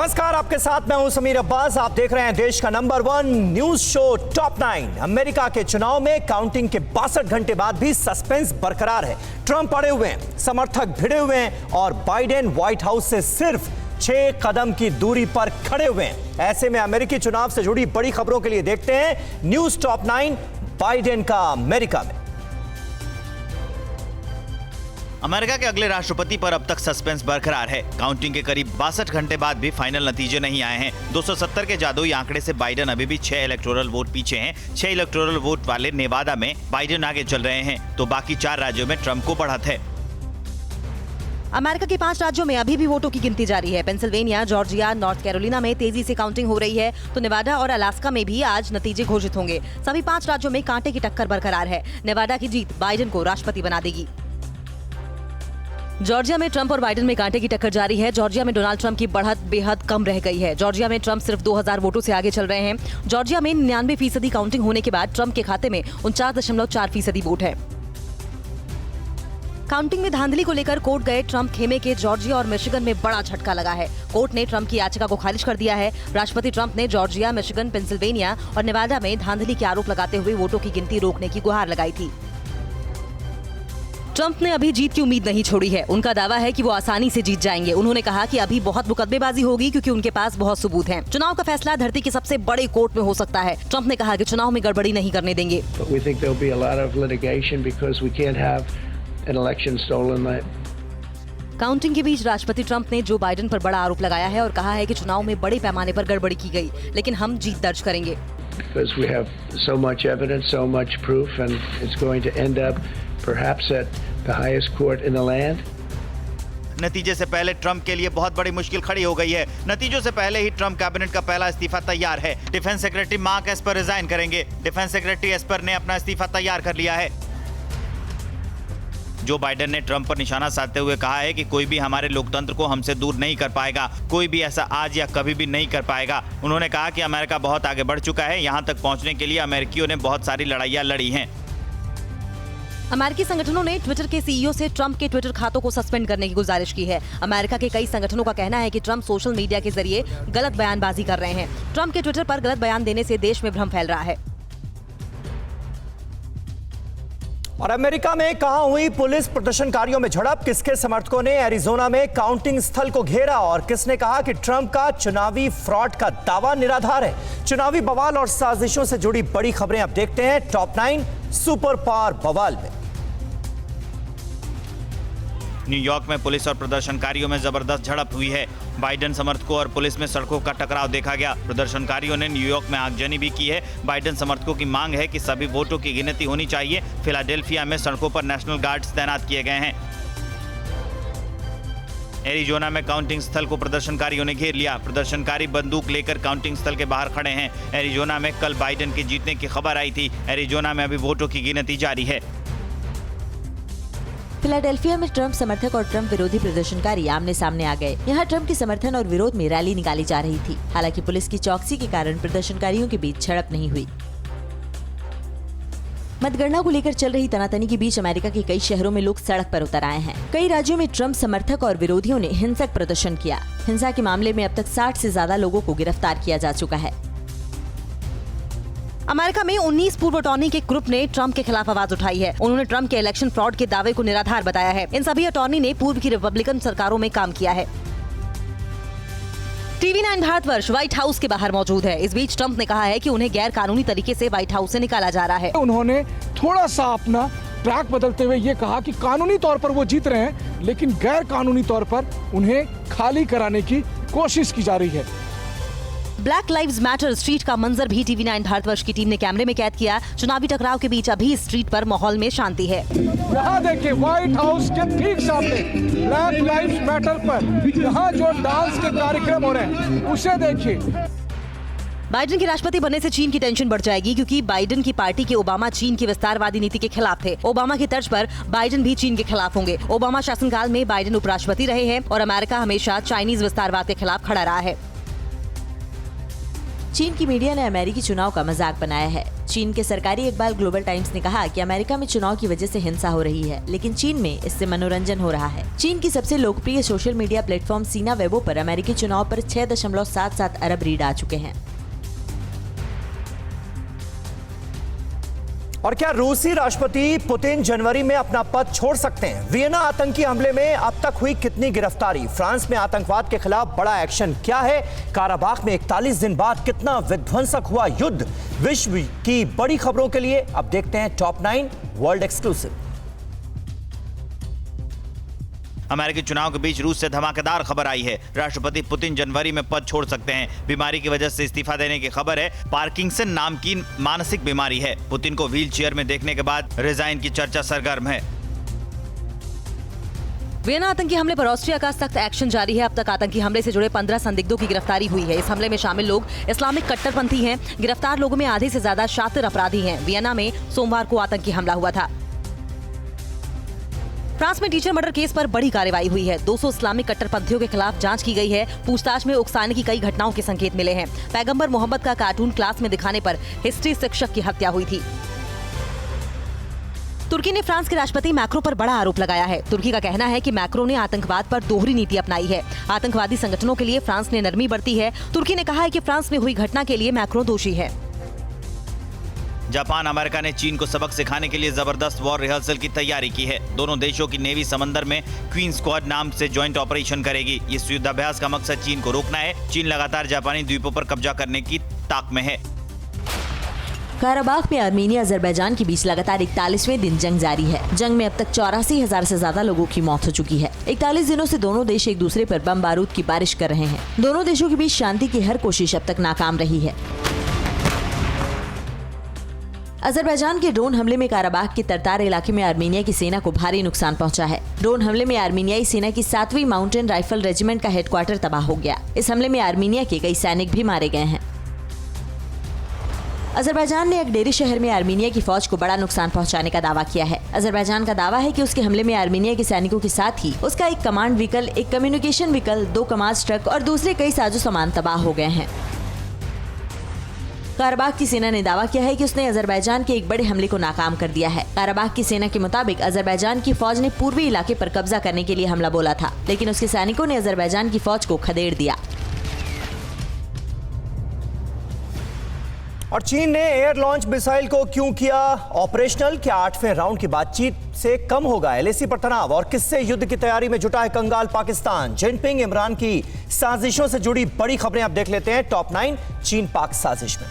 नमस्कार, आपके साथ मैं हूं समीर अब्बास। आप देख रहे हैं देश का number 1 news show top 9। America के चुनाव में काउंटिंग के 62 घंटे बाद भी सस्पेंस बरकरार है। ट्रंप अड़े हुए हैं, समर्थक भिड़े हुए हैं और बाइडेन व्हाइट हाउस से सिर्फ 6 कदम की दूरी पर खड़े हुए हैं। ऐसे में अमेरिकी चुनाव से जुड़ी बड़ी खबरों के लिए देखते हैं न्यूज टॉप 9 बाइडेन का अमेरिका में। अमेरिका के अगले राष्ट्रपति पर अब तक सस्पेंस बरकरार है। काउंटिंग के करीब 62 घंटे बाद भी फाइनल नतीजे नहीं आए हैं। 270 के जादुई आंकड़े से बाइडेन अभी भी 6 इलेक्टोरल वोट पीछे हैं। 6 इलेक्टोरल वोट वाले नेवादा में बाइडेन आगे चल रहे हैं, तो बाकी 4 राज्यों में ट्रंप को बढ़त है। अमेरिका के 5 राज्यों में अभी भी वोटों की गिनती जारी है। पेंसिल्वेनिया, जॉर्जिया, नॉर्थ कैरोलिना में तेजी से काउंटिंग हो रही है, तो नेवाडा और अलास्का में भी आज नतीजे घोषित होंगे। सभी 5 राज्यों में कांटे की टक्कर बरकरार है। नेवाडा की जीत बाइडेन को राष्ट्रपति बना देगी। जॉर्जिया में ट्रंप और बाइडेन में कांटे की टक्कर जारी है। जॉर्जिया में डोनाल्ड ट्रंप की बढ़त बेहद कम रह गई है। जॉर्जिया में ट्रंप सिर्फ 2000 वोटों से आगे चल रहे हैं। जॉर्जिया में 99% काउंटिंग होने के बाद ट्रंप के खाते में 49.4% वोट है। काउंटिंग में धांधली को लेकर कोर्ट गए ट्रंप खेमे के जॉर्जिया और मिशिगन में बड़ा झटका लगा है। कोर्ट ने ट्रंप की याचिका को खारिज कर दिया है। राष्ट्रपति ट्रंप ने जॉर्जिया, मिशिगन, पेंसिल्वेनिया और नेवाडा में धांधली के आरोप लगाते हुए वोटों की गिनती रोकने की गुहार लगाई थी। ट्रंप ने अभी जीत की उम्मीद नहीं छोड़ी है। उनका दावा है कि वो आसानी से जीत जाएंगे। उन्होंने कहा कि अभी बहुत मुकदमेबाजी होगी क्योंकि उनके पास बहुत सबूत हैं। चुनाव का फैसला धरती के सबसे बड़े कोर्ट में हो सकता है। ट्रंप ने कहा कि चुनाव में गड़बड़ी नहीं करने देंगे। काउंटिंग के बीच राष्ट्रपति ट्रंप ने जो बाइडेन पर बड़ा आरोप लगाया है और कहा है कि चुनाव में बड़े पैमाने पर गड़बड़ी की गई, लेकिन हम जीत दर्ज करेंगे। Because we have so much evidence, so much proof, and it's going to end up perhaps at the highest court in the land. नतीजे से पहले ट्रंप के लिए बहुत बड़ी मुश्किल खड़ी हो गई है। नतीजों से पहले ही ट्रंप कैबिनेट का पहला इस्तीफा तैयार है। Defence secretary mark Esper resign करेंगे। डिफेंस सेक्रेटरी एस्पर ने अपना इस्तीफा तैयार कर लिया है। जो बाइडेन ने ट्रंप पर निशाना साधते हुए कहा है कि कोई भी हमारे लोकतंत्र को हमसे दूर नहीं कर पाएगा। कोई भी ऐसा आज या कभी भी नहीं कर पाएगा। उन्होंने कहा कि अमेरिका बहुत आगे बढ़ चुका है। यहाँ तक पहुँचने के लिए अमेरिकियों ने बहुत सारी लड़ाइयाँ लड़ी हैं। अमेरिकी संगठनों ने ट्विटर के सीईओ से ट्रंप के ट्विटर खातों को सस्पेंड करने की गुजारिश की है। अमेरिका के कई संगठनों का कहना है कि ट्रंप सोशल मीडिया के जरिए गलत बयानबाजी कर रहे हैं। ट्रंप के ट्विटर पर गलत बयान देने से देश में भ्रम फैल रहा है। और अमेरिका में कहां हुई पुलिस प्रदर्शनकारियों में झड़प? किसके समर्थकों ने एरिजोना में काउंटिंग स्थल को घेरा और किसने कहा कि ट्रंप का चुनावी फ्रॉड का दावा निराधार है? चुनावी बवाल और साजिशों से जुड़ी बड़ी खबरें अब देखते हैं टॉप 9 सुपर पावर बवाल में। न्यूयॉर्क में पुलिस और प्रदर्शनकारियों में जबरदस्त झड़प हुई है। बाइडेन समर्थकों और पुलिस में सड़कों का टकराव देखा गया। प्रदर्शनकारियों ने न्यूयॉर्क में आगजनी भी की है। बाइडेन समर्थकों की मांग है कि सभी वोटों की गिनती होनी चाहिए। फिलाडेल्फिया में सड़कों पर नेशनल गार्ड्स तैनात किए गए हैं। एरिजोना में काउंटिंग स्थल को प्रदर्शनकारियों ने घेर लिया। प्रदर्शनकारी बंदूक लेकर काउंटिंग स्थल के बाहर खड़े हैं। एरिजोना में कल बाइडेन के जीतने की खबर आई थी। एरिजोना में अभी वोटों की गिनती जारी है। फिलाडेल्फिया में ट्रंप समर्थक और ट्रंप विरोधी प्रदर्शनकारी आमने सामने आ गए। यहाँ ट्रंप के समर्थन और विरोध में रैली निकाली जा रही थी। हालांकि पुलिस की चौकसी के कारण प्रदर्शनकारियों के बीच झड़प नहीं हुई। मतगणना को लेकर चल रही तनातनी के बीच अमेरिका के कई शहरों में लोग सड़क पर उतर आए हैं। कई राज्यों में ट्रंप समर्थक और विरोधियों ने हिंसक प्रदर्शन किया। हिंसा के मामले में अब तक 60 से ज्यादा लोगों को गिरफ्तार किया जा चुका है। अमेरिका में 19 पूर्व अटॉर्नी के ग्रुप ने ट्रंप के खिलाफ आवाज उठाई है। उन्होंने ट्रंप के इलेक्शन फ्रॉड के दावे को निराधार बताया है। इन सभी अटॉर्नी ने पूर्व की रिपब्लिकन सरकारों में काम किया है। टीवी 9 भारतवर्ष व्हाइट हाउस के बाहर मौजूद है। इस बीच ट्रंप ने कहा है कि उन्हें गैर कानूनी तरीके से व्हाइट हाउस से निकाला जा रहा है। उन्होंने थोड़ा सा अपना ट्रैक बदलते हुए ये कहा कि कानूनी तौर पर वो जीत रहे हैं, लेकिन गैर कानूनी तौर पर उन्हें खाली कराने की कोशिश की जा रही है। ब्लैक लाइव्स मैटर स्ट्रीट का मंजर भी टीवी 9 भारतवर्ष की टीम ने कैमरे में कैद किया। चुनावी टकराव के बीच अभी स्ट्रीट पर माहौल में शांति है। यहाँ देखिए व्हाइट हाउस के ठीक सामने ब्लैक लाइव्स मैटर पर यहाँ जो डांस के कार्यक्रम हो रहे हैं उसे देखिए। बाइडेन के राष्ट्रपति बनने से चीन की टेंशन बढ़ जाएगी क्योंकि बाइडेन की पार्टी के ओबामा चीन की विस्तारवादी नीति के खिलाफ थे। ओबामा की तर्ज पर बाइडेन भी चीन के खिलाफ होंगे। ओबामा शासनकाल में बाइडेन उपराष्ट्रपति रहे हैं और अमेरिका हमेशा चाइनीज विस्तारवाद के खिलाफ खड़ा रहा है। चीन की मीडिया ने अमेरिकी चुनाव का मजाक बनाया है। चीन के सरकारी अखबार ग्लोबल टाइम्स ने कहा कि अमेरिका में चुनाव की वजह से हिंसा हो रही है, लेकिन चीन में इससे मनोरंजन हो रहा है। चीन की सबसे लोकप्रिय सोशल मीडिया प्लेटफॉर्म सीना वेबो पर अमेरिकी चुनाव पर 6.77 अरब रीड आ चुके हैं। और क्या रूसी राष्ट्रपति पुतिन जनवरी में अपना पद छोड़ सकते हैं? वियना आतंकी हमले में अब तक हुई कितनी गिरफ्तारी? फ्रांस में आतंकवाद के खिलाफ बड़ा एक्शन क्या है? काराबाख में 41 दिन बाद कितना विध्वंसक हुआ युद्ध? विश्व की बड़ी खबरों के लिए अब देखते हैं टॉप 9 वर्ल्ड एक्सक्लूसिव। अमेरिकी चुनाव के बीच रूस से धमाकेदार खबर आई है। राष्ट्रपति पुतिन जनवरी में पद छोड़ सकते हैं। बीमारी की वजह से इस्तीफा देने की खबर है। पार्किंसन नाम की मानसिक बीमारी है। पुतिन को व्हील चेयर में देखने के बाद रिजाइन की चर्चा सरगर्म है। वियना आतंकी हमले पर ऑस्ट्रिया का सख्त एक्शन जारी है। अब तक आतंकी हमले से जुड़े 15 संदिग्धों की गिरफ्तारी हुई है। इस हमले में शामिल लोग इस्लामिक कट्टरपंथी हैं। गिरफ्तार लोगों में आधे से ज्यादा शातिर अपराधी हैं। वियना में सोमवार को आतंकी हमला हुआ था। फ्रांस में टीचर मर्डर केस पर बड़ी कार्रवाई हुई है। 200 इस्लामिक कट्टरपंथियों के खिलाफ जांच की गई है। पूछताछ में उकसाने की कई घटनाओं के संकेत मिले हैं। पैगंबर मोहम्मद का कार्टून क्लास में दिखाने पर हिस्ट्री शिक्षक की हत्या हुई थी। तुर्की ने फ्रांस के राष्ट्रपति मैक्रो पर बड़ा आरोप लगाया है। तुर्की का कहना है कि मैक्रो ने आतंकवाद पर दोहरी नीति अपनाई है। आतंकवादी संगठनों के लिए फ्रांस ने नरमी बरती है। तुर्की ने कहा है कि फ्रांस में हुई घटना के लिए मैक्रो दोषी है। जापान अमेरिका ने चीन को सबक सिखाने के लिए जबरदस्त वॉर रिहर्सल की तैयारी की है। दोनों देशों की नेवी समंदर में क्वीन स्क्वाड नाम से ज्वाइंट ऑपरेशन करेगी। इस युद्धाभ्यास का मकसद चीन को रोकना है। चीन लगातार जापानी द्वीपों पर कब्जा करने की ताक में है। काराबाख में आर्मीनिया अजरबैजान के बीच लगातार 41वें दिन जंग जारी है। जंग में अब तक 84,000 से ज्यादा लोगों की मौत हो चुकी है। 41 दिनों से दोनों देश एक दूसरे पर बम बारूद की बारिश कर रहे हैं। दोनों देशों के बीच शांति की हर कोशिश अब तक नाकाम रही है। अजरबैजान के ड्रोन हमले में काराबाख के तरतार इलाके में आर्मीनिया की सेना को भारी नुकसान पहुंचा है। ड्रोन हमले में आर्मीनियाई सेना की 7वीं माउंटेन राइफल रेजिमेंट का हेडक्वार्टर तबाह हो गया। इस हमले में आर्मीनिया के कई सैनिक भी मारे गए हैं। अजरबैजान ने अगडेरी शहर में आर्मीनिया की फौज को बड़ा नुकसान पहुंचाने का दावा किया है। अजरबैजान का दावा है कि उसके हमले में आर्मीनिया के सैनिकों के साथ ही उसका एक कमांड व्हीकल, एक कम्युनिकेशन व्हीकल, 2 कमांड ट्रक और दूसरे कई साजो सामान तबाह हो गए हैं। काराबाख की सेना ने दावा किया है कि उसने अजरबैजान के एक बड़े हमले को नाकाम कर दिया है। काराबाख की सेना के मुताबिक अजरबैजान की फौज ने पूर्वी इलाके पर कब्जा करने के लिए हमला बोला था, लेकिन उसके सैनिकों ने अजरबैजान की फौज को खदेड़ दिया। और चीन ने एयर लॉन्च मिसाइल को क्यों किया ऑपरेशनल? क्या 8वें राउंड की बातचीत से कम होगा एलएसी पर तनाव? और किससे युद्ध की तैयारी में जुटा है कंगाल पाकिस्तान? जिनपिंग इमरान की साजिशों से जुड़ी बड़ी खबरें आप देख लेते हैं टॉप 9 चीन पाक साजिश में।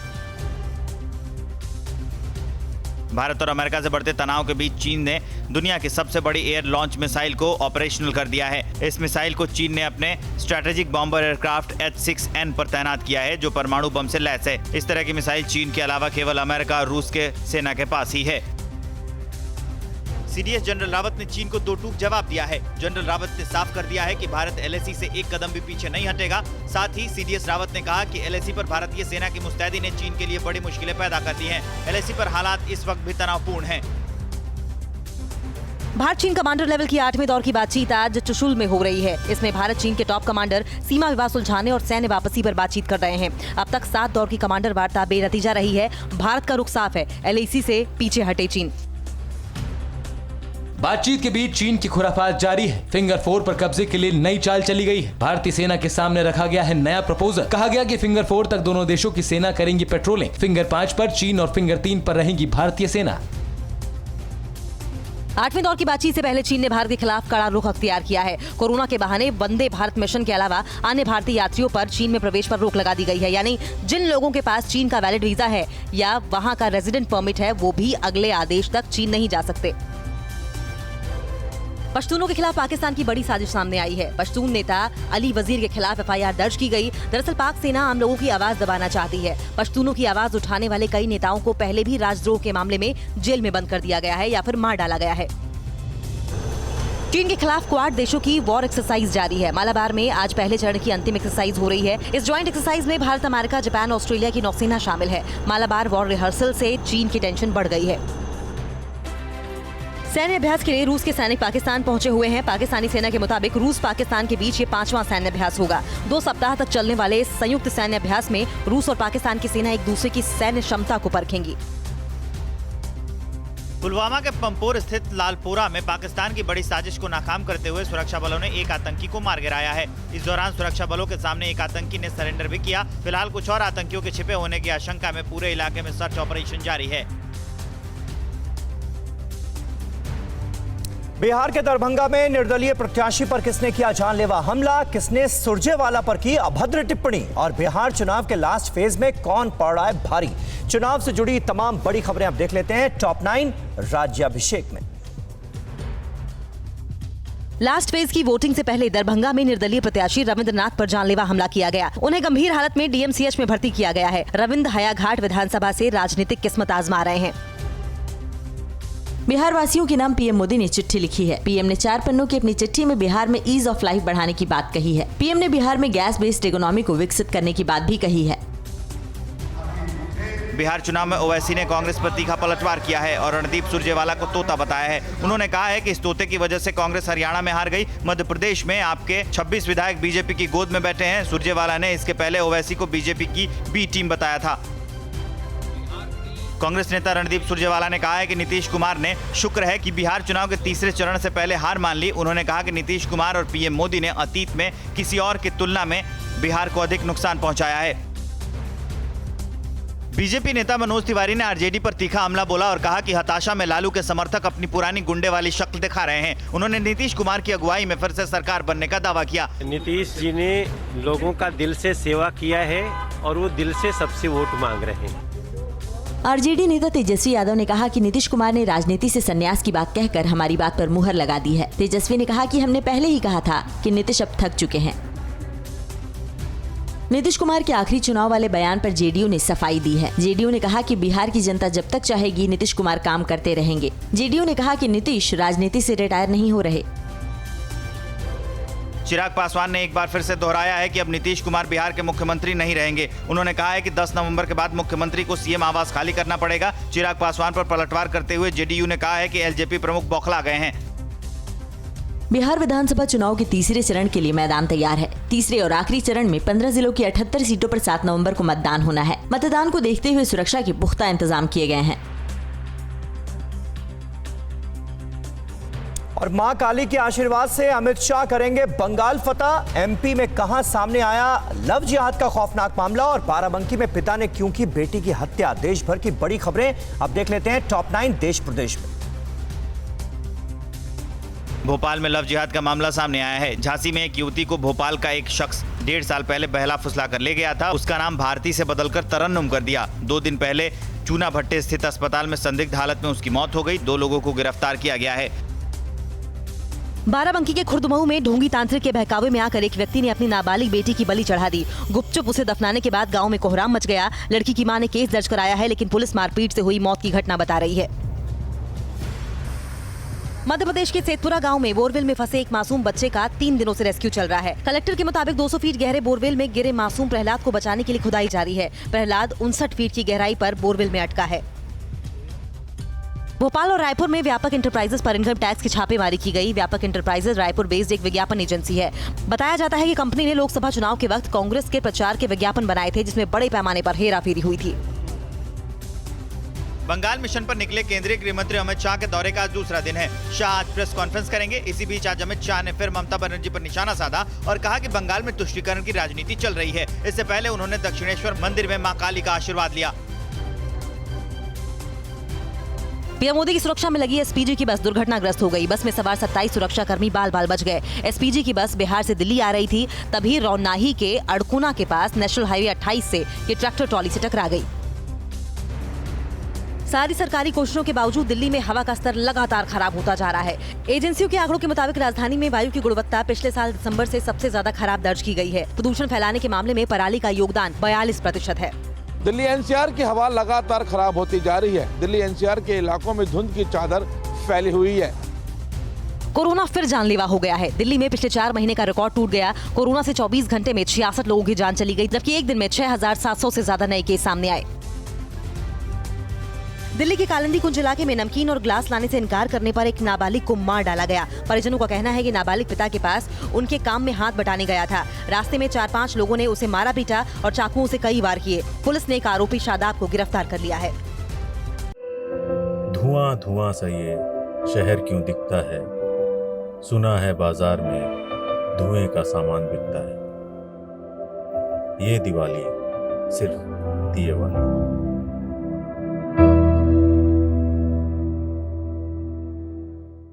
भारत और अमेरिका से बढ़ते तनाव के बीच चीन ने दुनिया की सबसे बड़ी एयर लॉन्च मिसाइल को ऑपरेशनल कर दिया है। इस मिसाइल को चीन ने अपने स्ट्रेटेजिक बॉम्बर एयरक्राफ्ट H-6N पर तैनात किया है, जो परमाणु बम से लैस है। इस तरह की मिसाइल चीन के अलावा केवल अमेरिका और रूस के सेना के पास ही है। सीडीएस जनरल रावत ने चीन को दो टूक जवाब दिया है। जनरल रावत ने साफ कर दिया है कि भारत एलएसी से एक कदम भी पीछे नहीं हटेगा। साथ ही सीडीएस रावत ने कहा कि एलएसी पर भारतीय सेना की मुस्तैदी ने चीन के लिए बड़ी मुश्किलें पैदा कर दी हैं। एलएसी पर हालात इस वक्त भी तनावपूर्ण हैं। भारत चीन कमांडर लेवल की 8वें दौर की बातचीत आज चुशुल में हो रही है। इसमें भारत चीन के टॉप कमांडर सीमा विवाद सुलझाने और सैन्य वापसी पर बातचीत कर रहे हैं। अब तक 7 दौर की कमांडर वार्ता बेनतीजा रही है। भारत का रुख साफ है, एलएसी से पीछे हटे चीन। बातचीत के बीच चीन की खुराफात जारी है। फिंगर 4 पर कब्जे के लिए नई चाल चली गई है। भारतीय सेना के सामने रखा गया है नया प्रपोजल। कहा गया कि फिंगर 4 तक दोनों देशों की सेना करेंगी पेट्रोलिंग। फिंगर 5 पर चीन और फिंगर 3 पर रहेंगी भारतीय सेना। 8वें दौर की बातचीत से पहले चीन ने भारत के खिलाफ कड़ा रुख अख्तियार किया है। कोरोना के बहाने वंदे भारत मिशन के अलावा अन्य भारतीय यात्रियों पर चीन में प्रवेश पर रोक लगा दी गई है। यानी जिन लोगों के पास चीन का वैलिड वीजा है या वहां का रेजिडेंट परमिट है, वो भी अगले आदेश तक चीन नहीं जा सकते। पश्तूनों के खिलाफ पाकिस्तान की बड़ी साजिश सामने आई है। पश्तून नेता अली वजीर के खिलाफ एफआईआर दर्ज की गई। दरअसल पाक सेना आम लोगों की आवाज दबाना चाहती है। पश्तूनों की आवाज उठाने वाले कई नेताओं को पहले भी राजद्रोह के मामले में जेल में बंद कर दिया गया है या फिर मार डाला गया है। चीन के खिलाफ क्वाड देशों की वॉर एक्सरसाइज जारी है। मालाबार में आज पहले चरण की अंतिम एक्सरसाइज हो रही है। इस ज्वाइंट एक्सरसाइज में भारत, अमेरिका, जापान, ऑस्ट्रेलिया की नौसेना शामिल है। मालाबार वॉर रिहर्सल से चीन की टेंशन बढ़ गई है। सैन्य अभ्यास के लिए रूस के सैनिक पाकिस्तान पहुंचे हुए हैं। पाकिस्तानी सेना के मुताबिक रूस पाकिस्तान के बीच ये 5वां सैन्य अभ्यास होगा। 2 सप्ताह तक चलने वाले इस संयुक्त सैन्य अभ्यास में रूस और पाकिस्तान की सेना एक दूसरे की सैन्य क्षमता को परखेंगी। पुलवामा के पंपोर स्थित लालपोरा में पाकिस्तान की बड़ी साजिश को नाकाम करते हुए सुरक्षा बलों ने एक आतंकी को मार गिराया है। इस दौरान सुरक्षा बलों के सामने एक आतंकी ने सरेंडर भी किया। फिलहाल कुछ और आतंकियों के छिपे होने की आशंका में पूरे इलाके में सर्च ऑपरेशन जारी है। बिहार के दरभंगा में निर्दलीय प्रत्याशी पर किसने किया जानलेवा हमला, किसने सुरजेवाला पर की अभद्र टिप्पणी और बिहार चुनाव के लास्ट फेज में कौन पड़ रहा है भारी। चुनाव से जुड़ी तमाम बड़ी खबरें अब देख लेते हैं टॉप 9 राज्याभिषेक में। लास्ट फेज की वोटिंग से पहले दरभंगा में निर्दलीय प्रत्याशी रविंद्रनाथ पर जानलेवा हमला किया गया। उन्हें गंभीर हालत में डीएमसीएच में भर्ती किया गया है। रविंद्र हयाघाट विधानसभा से राजनीतिक किस्मत आजमा रहे हैं। बिहार वासियों के नाम पीएम मोदी ने चिट्ठी लिखी है। पीएम ने 4 पन्नों की अपनी चिट्ठी में बिहार में ईज ऑफ लाइफ बढ़ाने की बात कही है। पीएम ने बिहार में गैस बेस्ड इकोनॉमी को विकसित करने की बात भी कही है। बिहार चुनाव में ओवैसी ने कांग्रेस पर तीखा पलटवार किया है और रणदीप सुरजेवाला को तोता बताया है। उन्होंने कहा है कि इस तोते की वजह से कांग्रेस हरियाणा में हार गई। मध्य प्रदेश में आपके 26 विधायक बीजेपी की गोद में बैठे हैं। सुरजेवाला ने इसके पहले ओवैसी को बीजेपी की बी टीम बताया था। कांग्रेस नेता रणदीप सुरजेवाला ने कहा है कि नीतीश कुमार ने शुक्र है कि बिहार चुनाव के तीसरे चरण से पहले हार मान ली। उन्होंने कहा कि नीतीश कुमार और पीएम मोदी ने अतीत में किसी और की तुलना में बिहार को अधिक नुकसान पहुंचाया है। बीजेपी नेता मनोज तिवारी ने आरजेडी पर तीखा हमला बोला और कहा कि हताशा में लालू के समर्थक अपनी पुरानी गुंडे वाली शक्ल दिखा रहे हैं। उन्होंने नीतीश कुमार की अगुवाई में फिर से सरकार बनने का दावा किया। नीतीश जी ने लोगों का दिल से सेवा किया है और वो दिल से सबसे वोट मांग रहे हैं। आरजेडी नेता तेजस्वी यादव ने कहा कि नीतीश कुमार ने राजनीति से संन्यास की बात कहकर हमारी बात पर मुहर लगा दी है। तेजस्वी ने कहा कि हमने पहले ही कहा था कि नीतीश अब थक चुके हैं। नीतीश कुमार के आखिरी चुनाव वाले बयान पर जेडीयू ने सफाई दी है। जेडीयू ने कहा कि बिहार की जनता जब तक चाहेगी नीतीश कुमार काम करते रहेंगे। जेडीयू ने कहा कि नीतीश राजनीति से रिटायर नहीं हो रहे। चिराग पासवान ने एक बार फिर से दोहराया है कि अब नीतीश कुमार बिहार के मुख्यमंत्री नहीं रहेंगे। उन्होंने कहा है कि 10 नवंबर के बाद मुख्यमंत्री को सीएम आवास खाली करना पड़ेगा। चिराग पासवान पर पलटवार करते हुए जेडीयू ने कहा है कि एलजेपी प्रमुख बौखला गए हैं। बिहार विधानसभा चुनाव के तीसरे चरण के लिए मैदान तैयार है। तीसरे और आखिरी चरण में 15 जिलों की 78 सीटों पर 7 नवंबर को मतदान होना है। मतदान को देखते हुए सुरक्षा के पुख्ता इंतजाम किए गए हैं। और मां काली के आशीर्वाद से अमित शाह करेंगे बंगाल फतह। एमपी में कहां सामने आया लव जिहाद का खौफनाक मामला और बाराबंकी में पिता ने क्यों की बेटी की हत्या। देश भर की बड़ी खबरें अब देख लेते हैं टॉप 9 देश प्रदेश में। भोपाल में लव जिहाद का मामला सामने आया है। झांसी में एक युवती को भोपाल का एक शख्स 1.5 साल पहले बहला फुसला कर ले गया था। उसका नाम भारती से बदलकर तरन्नुम कर दिया। 2 दिन पहले चूना भट्टे स्थित अस्पताल में संदिग्ध हालत में उसकी मौत हो गई। 2 लोगों को गिरफ्तार किया गया है। बाराबंकी के खुर्दमऊ में ढोंगी तांत्रिक के बहकावे में आकर एक व्यक्ति ने अपनी नाबालिग बेटी की बलि चढ़ा दी। गुपचुप उसे दफनाने के बाद गांव में कोहराम मच गया। लड़की की मां ने केस दर्ज कराया है, लेकिन पुलिस मारपीट से हुई मौत की घटना बता रही है। मध्य प्रदेश के सेतपुरा गांव में बोरवेल में फंसे एक मासूम बच्चे का 3 दिनों से रेस्क्यू चल रहा है। कलेक्टर के मुताबिक 200 फीट गहरे बोरवेल में गिरे मासूम प्रहलाद को बचाने के लिए खुदाई जारी है। प्रहलाद 59 फीट की गहराई पर बोरवेल में अटका है। भोपाल और रायपुर में व्यापक इंटरप्राइजेस पर इनकम टैक्स की छापेमारी की गई। व्यापक इंटरप्राइजेस रायपुर बेस्ड एक विज्ञापन एजेंसी है। बताया जाता है कि कंपनी ने लोकसभा चुनाव के वक्त कांग्रेस के प्रचार के विज्ञापन बनाए थे, जिसमें बड़े पैमाने पर हेराफेरी हुई थी। बंगाल मिशन पर निकले केंद्रीय गृह मंत्री अमित शाह के दौरे का आज दूसरा दिन है। शाह आज प्रेस कॉन्फ्रेंस करेंगे। इसी बीच आज अमित शाह ने फिर ममता बनर्जी पर निशाना साधा और कहा कि बंगाल में तुष्टीकरण की राजनीति चल रही है। इससे पहले उन्होंने दक्षिणेश्वर मंदिर में मां काली का आशीर्वाद लिया। पीएम मोदी की सुरक्षा में लगी एसपीजी की बस दुर्घटनाग्रस्त हो गई। बस में सवार 27 सुरक्षाकर्मी बाल बाल बच गए। एसपीजी की बस बिहार से दिल्ली आ रही थी, तभी रौनाही के अड़कुना के पास नेशनल हाईवे 28 से ये ट्रैक्टर ट्रॉली से टकरा गई। सारी सरकारी कोशिशों के बावजूद दिल्ली में हवा का स्तर लगातार खराब होता जा रहा है। एजेंसियों के आंकड़ों के मुताबिक राजधानी में वायु की गुणवत्ता पिछले साल दिसंबर से सबसे ज्यादा खराब दर्ज की गई है। प्रदूषण फैलाने के मामले में पराली का योगदान 42% है। दिल्ली एनसीआर की हवा लगातार खराब होती जा रही है। दिल्ली एनसीआर के इलाकों में धुंध की चादर फैली हुई है। कोरोना फिर जानलेवा हो गया है। दिल्ली में पिछले 4 महीने का रिकॉर्ड टूट गया। कोरोना से 24 घंटे में 66 लोगों की जान चली गई, जबकि एक दिन में 6700 से ज्यादा नए केस सामने आए। दिल्ली के कालिंदी कुंज इलाके में नमकीन और ग्लास लाने से इनकार करने पर एक नाबालिग को मार डाला गया। परिजनों का कहना है कि नाबालिग पिता के पास उनके काम में हाथ बटाने गया था। रास्ते में 4-5 लोगों ने उसे मारा पीटा और चाकुओं से कई वार किए। पुलिस ने एक आरोपी शादाब को गिरफ्तार कर लिया है। धुआं धुआं सा ये शहर क्यों दिखता है, सुना है बाजार में धुएं का सामान बिकता है। ये दिवाली सिर्फ दिए वाली।